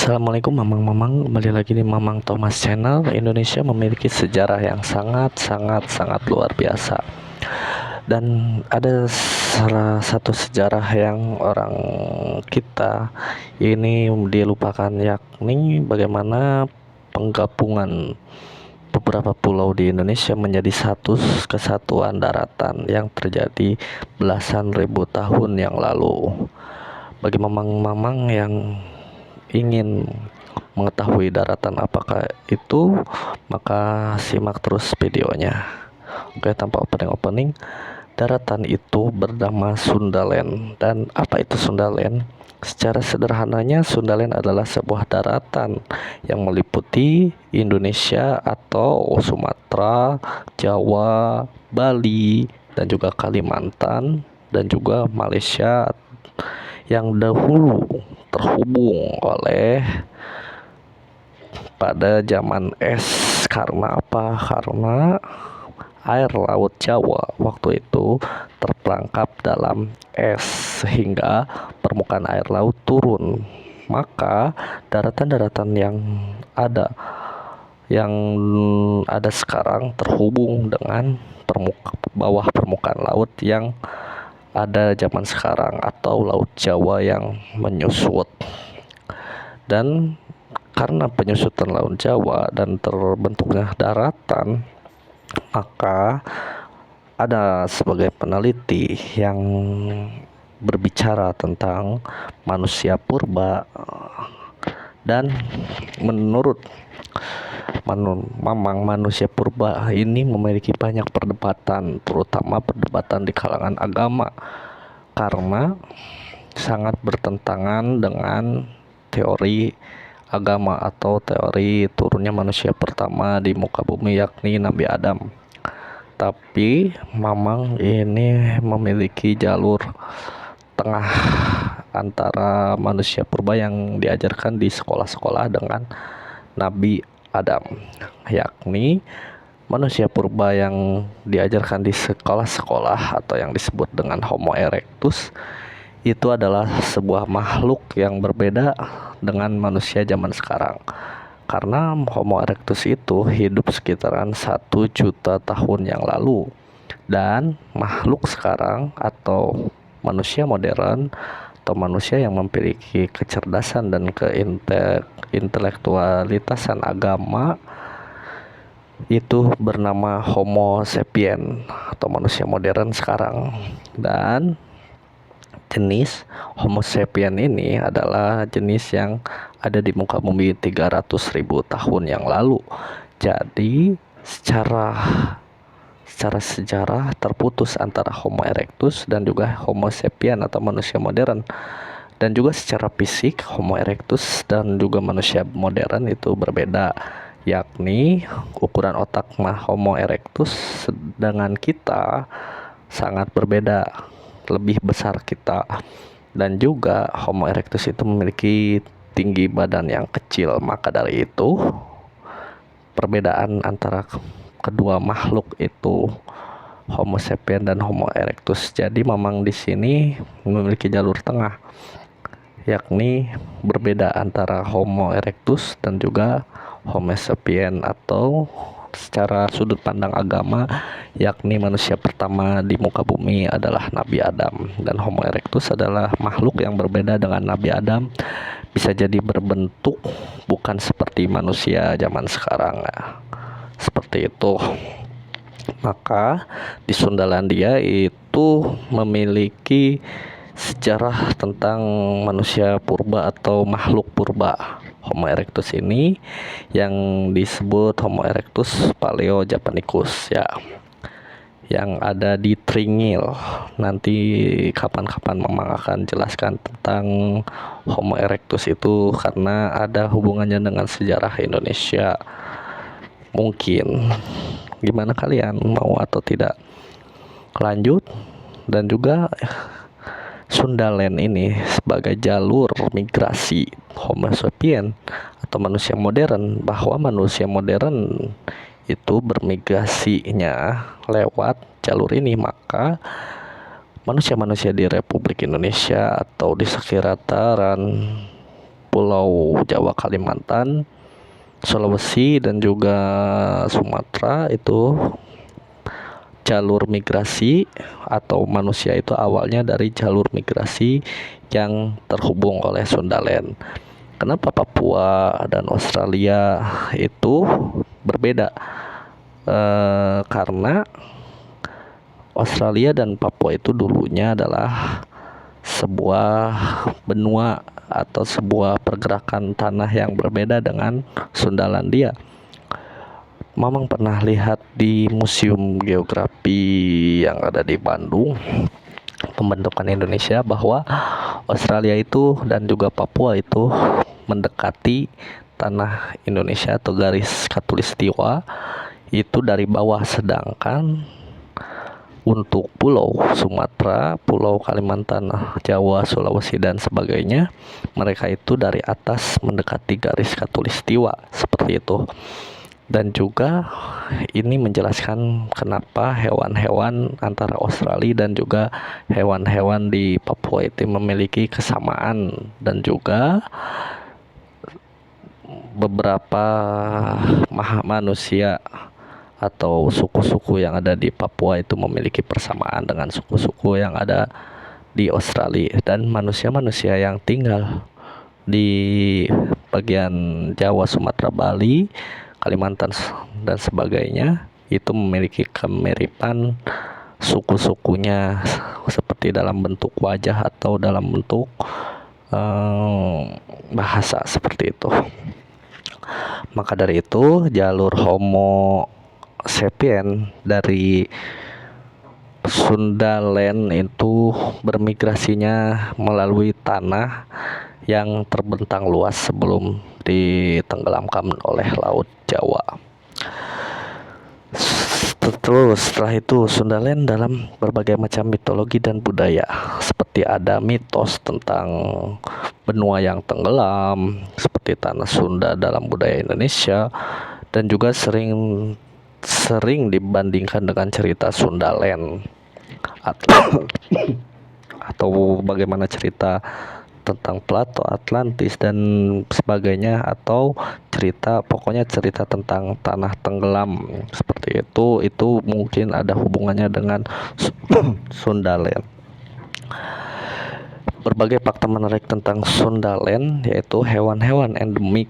Assalamualaikum Mamang-mamang, kembali lagi di Mamang Thomas Channel. Indonesia memiliki sejarah yang sangat luar biasa. Dan ada salah satu sejarah yang orang kita ini dilupakan, yakni bagaimana penggabungan beberapa pulau di Indonesia menjadi satu kesatuan daratan yang terjadi belasan ribu tahun yang lalu. Bagi mamang-mamang yang ingin mengetahui daratan apakah itu, maka simak terus videonya. Oke, tanpa opening, daratan itu bernama Sundaland. Dan apa itu Sundaland? Secara sederhananya, Sundaland adalah sebuah daratan yang meliputi Indonesia atau Sumatera, Jawa, Bali, dan juga Kalimantan, dan juga Malaysia yang dahulu terhubung oleh pada zaman es. Karena apa? Karena air laut Jawa waktu itu terperangkap dalam es sehingga permukaan air laut turun. Maka daratan-daratan yang ada sekarang terhubung dengan bawah permukaan laut yang ada zaman sekarang atau Laut Jawa yang menyusut. Dan karena penyusutan Laut Jawa dan terbentuknya daratan, maka ada sebagai peneliti yang berbicara tentang manusia purba. Dan menurut Mamang, manusia purba ini memiliki banyak perdebatan, terutama perdebatan di kalangan agama, karena sangat bertentangan dengan teori agama atau teori turunnya manusia pertama di muka bumi, yakni Nabi Adam. Tapi Mamang ini memiliki jalur tengah antara manusia purba yang diajarkan di sekolah-sekolah dengan Nabi Adam, yakni manusia purba yang diajarkan di sekolah-sekolah atau yang disebut dengan Homo erectus itu adalah sebuah makhluk yang berbeda dengan manusia zaman sekarang. Karena Homo erectus itu hidup sekitaran 1 juta tahun yang lalu, dan makhluk sekarang atau manusia modern atau manusia yang memiliki kecerdasan dan intelektualitasan agama itu bernama Homo sapien atau manusia modern sekarang. Dan jenis Homo sapien ini adalah jenis yang ada di muka bumi 300.000 tahun yang lalu. Jadi secara sejarah terputus antara Homo erectus dan juga Homo sapien atau manusia modern. Dan juga secara fisik Homo erectus dan juga manusia modern itu berbeda, yakni ukuran otak Homo erectus dengan kita sangat berbeda, lebih besar kita. Dan juga Homo erectus itu memiliki tinggi badan yang kecil. Maka dari itu perbedaan antara kedua makhluk itu Homo sapien dan Homo erectus. Jadi Mamang di sini memiliki jalur tengah, yakni berbeda antara Homo erectus dan juga Homo sapien, atau secara sudut pandang agama yakni manusia pertama di muka bumi adalah Nabi Adam. Dan Homo erectus adalah makhluk yang berbeda dengan Nabi Adam, bisa jadi berbentuk bukan seperti manusia zaman sekarang ya. Seperti itu. Maka di Sundalandia itu memiliki sejarah tentang manusia purba atau makhluk purba Homo erectus ini yang disebut Homo erectus Paleo-Japanicus ya, yang ada di Tringil. Nanti kapan-kapan Mamang akan jelaskan tentang Homo erectus itu karena ada hubungannya dengan sejarah Indonesia. Mungkin gimana kalian, mau atau tidak lanjut? Dan juga Sundaland ini sebagai jalur migrasi Homo sapien atau manusia modern, bahwa manusia modern itu bermigrasinya lewat jalur ini. Maka manusia-manusia di Republik Indonesia atau di sekitaran Pulau Jawa, Kalimantan, Sulawesi, dan juga Sumatera itu jalur migrasi atau manusia itu awalnya dari jalur migrasi yang terhubung oleh Sundaland. Kenapa Papua dan Australia itu berbeda? Karena Australia dan Papua itu dulunya adalah sebuah benua atau sebuah pergerakan tanah yang berbeda dengan Sundalandia. Mamang pernah lihat di Museum Geografi yang ada di Bandung, pembentukan Indonesia, bahwa Australia itu dan juga Papua itu mendekati tanah Indonesia atau garis khatulistiwa itu dari bawah, sedangkan untuk pulau Sumatera, pulau Kalimantan, Jawa, Sulawesi, dan sebagainya, mereka itu dari atas mendekati garis khatulistiwa, seperti itu. Dan juga ini menjelaskan kenapa hewan-hewan antara Australia dan juga hewan-hewan di Papua itu memiliki kesamaan, dan juga beberapa manusia atau suku-suku yang ada di Papua itu memiliki persamaan dengan suku-suku yang ada di Australia. Dan manusia-manusia yang tinggal di bagian Jawa, Sumatera, Bali, Kalimantan, dan sebagainya itu memiliki kemiripan suku-sukunya, seperti dalam bentuk wajah atau dalam bentuk bahasa, seperti itu. Maka dari itu jalur Homo sapien dari Sundaland itu bermigrasinya melalui tanah yang terbentang luas sebelum ditenggelamkan oleh Laut Jawa. Terus setelah itu Sundaland dalam berbagai macam mitologi dan budaya, seperti ada mitos tentang benua yang tenggelam seperti tanah Sunda dalam budaya Indonesia, dan juga sering dibandingkan dengan cerita Sundaland atau bagaimana cerita tentang Plato, Atlantis, dan sebagainya, atau pokoknya cerita tentang tanah tenggelam seperti itu mungkin ada hubungannya dengan Sundaland. Berbagai fakta menarik tentang Sundaland, yaitu hewan-hewan endemik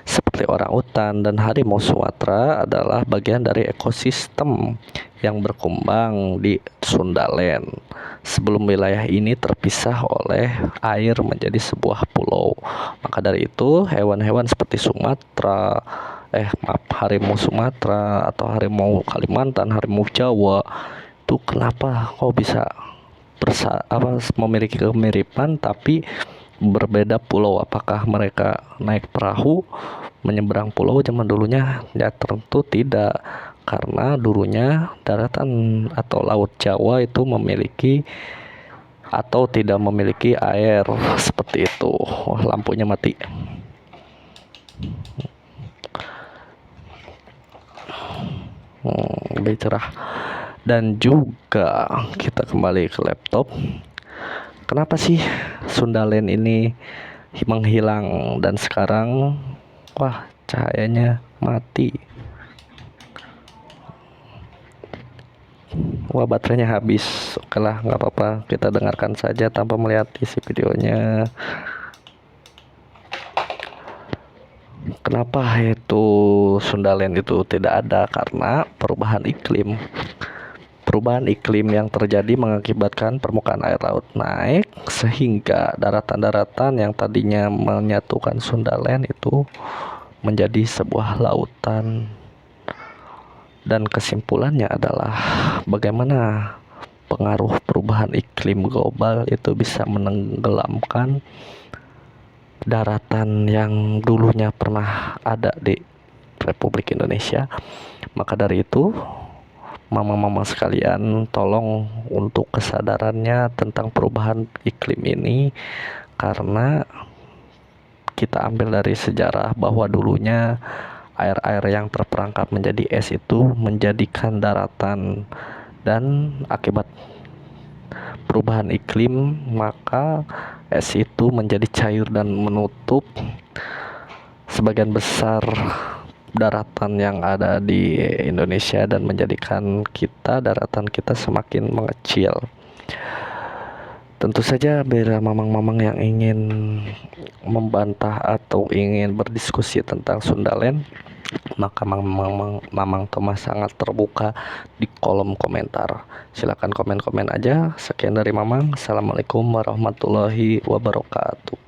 seperti orangutan dan harimau Sumatera adalah bagian dari ekosistem yang berkembang di Sundaland sebelum wilayah ini terpisah oleh air menjadi sebuah pulau. Maka dari itu hewan-hewan seperti harimau Sumatera atau harimau Kalimantan, harimau Jawa itu kenapa kok bisa memiliki kemiripan tapi berbeda pulau? Apakah mereka naik perahu menyeberang pulau zaman dulunya? Ya tentu tidak, karena dulunya daratan atau Laut Jawa itu memiliki atau tidak memiliki air, seperti itu. Lampunya mati. Lebih cerah. Dan juga kita kembali ke laptop. Kenapa sih Sundaland ini menghilang dan sekarang cahayanya mati? Baterainya habis. Oke lah, nggak apa-apa, kita dengarkan saja tanpa melihat isi videonya. Kenapa itu Sundaland itu tidak ada? Karena perubahan iklim. Perubahan iklim yang terjadi mengakibatkan permukaan air laut naik, sehingga daratan-daratan yang tadinya menyatukan Sundaland itu menjadi sebuah lautan. Dan kesimpulannya adalah bagaimana pengaruh perubahan iklim global itu bisa menenggelamkan daratan yang dulunya pernah ada di Republik Indonesia. Maka dari itu mama-mama sekalian, tolong untuk kesadarannya tentang perubahan iklim ini, karena kita ambil dari sejarah bahwa dulunya air-air yang terperangkap menjadi es itu menjadikan daratan, dan akibat perubahan iklim, maka es itu menjadi cair dan menutup sebagian besar daratan yang ada di Indonesia dan menjadikan daratan kita semakin mengecil. Tentu saja bila mamang-mamang yang ingin membantah atau ingin berdiskusi tentang Sundaland, maka Mamang Thomas sangat terbuka di kolom komentar. Silakan komen-komen aja. Sekian dari Mamang. Assalamualaikum warahmatullahi wabarakatuh.